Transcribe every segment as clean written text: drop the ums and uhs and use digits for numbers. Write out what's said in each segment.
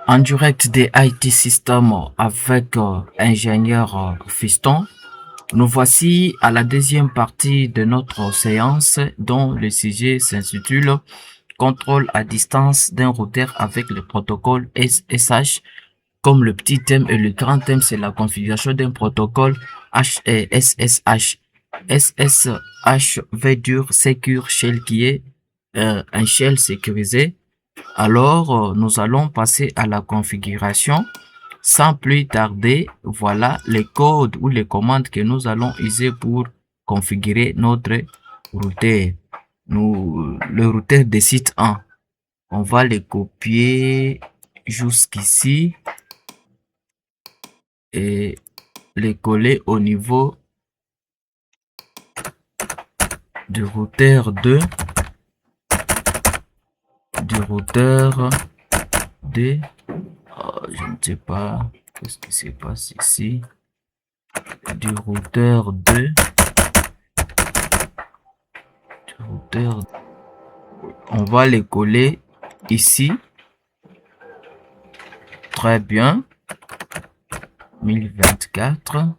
En direct des IT Systems avec ingénieur Fiston, nous voici à la deuxième partie de notre séance dont le sujet s'intitule Contrôle à distance d'un routeur avec le protocole SSH. Comme le petit thème et le grand thème, c'est la configuration d'un protocole SSH. SSH veut dire Secure Shell, qui est un shell sécurisé. Alors, nous allons passer à la configuration. Sans plus tarder, voilà les codes ou les commandes que nous allons user pour configurer notre routeur. Le routeur de site 1. On va les copier jusqu'ici et les coller au niveau du routeur 2, du routeur D. Je ne sais pas qu'est-ce qui se passe ici. Du routeur 2, du routeur. On va les coller ici. Très bien. 1024.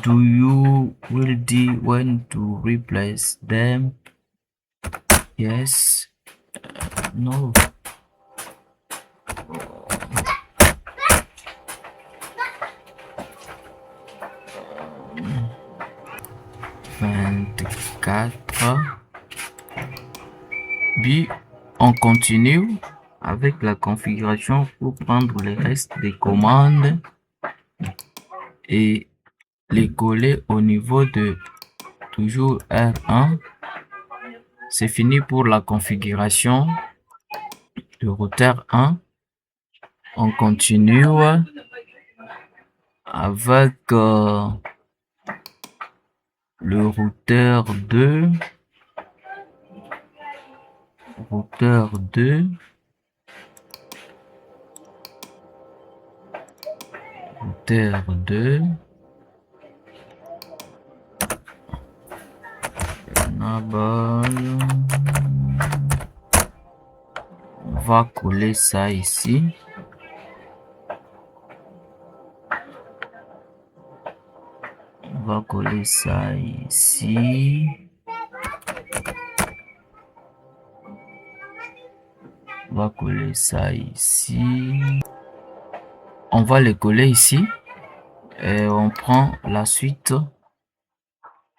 Do you ready when to replace them? Yes. No. Puis on continue avec la configuration pour prendre le reste des commandes et les coller au niveau de toujours R1. C'est fini pour la configuration du routeur 1. On continue avec le routeur 2. Routeur 2. Routeur 2. On va coller ça ici. On va coller ça ici. On va coller ça ici. On va les coller ici. Et on prend la suite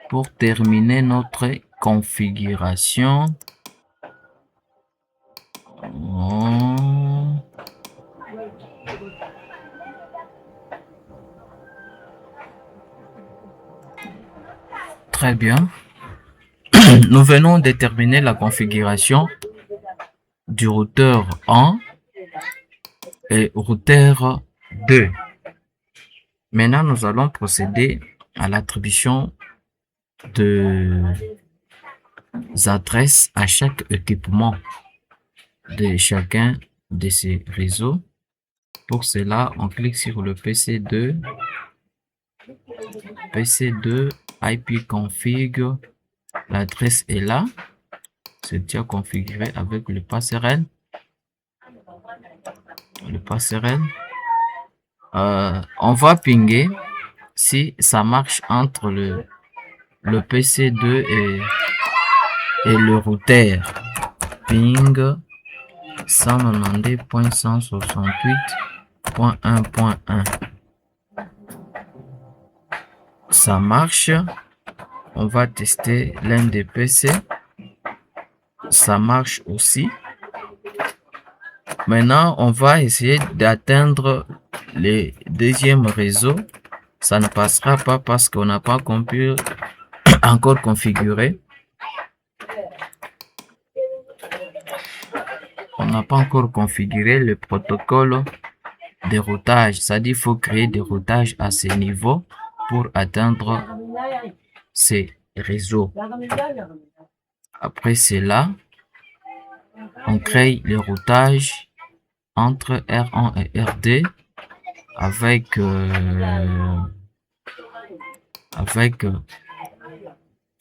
pour terminer notre configuration. Très bien. Nous venons de terminer la configuration du routeur 1 et routeur 2. Maintenant, nous allons procéder à l'attribution des adresses à chaque équipement de chacun de ces réseaux. Pour cela, on clique sur le PC2, ipconfig, l'adresse est là, c'est déjà configuré avec le passerelle. On va pinguer si ça marche entre le PC2 et le routeur. Ping 192.168.1.1. Ça marche. On va tester l'un des PC. Ça marche aussi. Maintenant, on va essayer d'atteindre le deuxième réseau. Ça ne passera pas parce qu'on n'a pas encore configuré. On n'a pas encore configuré le protocole de routage. C'est-à-dire qu'il faut créer des routages à ce niveau pour atteindre ces réseaux. Après cela, on crée le routage entre R1 et R2 avec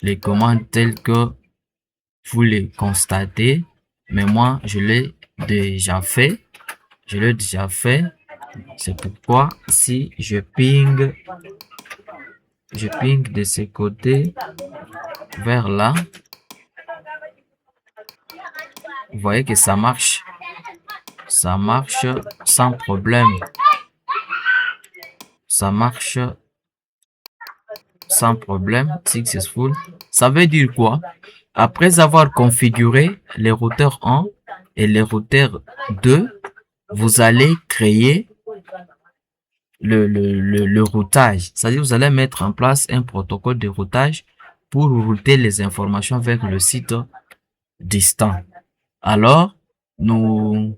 les commandes telles que vous les constatez, mais moi je l'ai déjà fait. Je l'ai déjà fait. C'est pourquoi si je ping de ce côté vers là, vous voyez que ça marche. Ça marche sans problème. Ça marche sans problème. Successful. Ça veut dire quoi? Après avoir configuré les routeurs 1 et les routeurs 2, vous allez créer le routage. C'est-à-dire vous allez mettre en place un protocole de routage pour router les informations vers le site distant. Alors, nous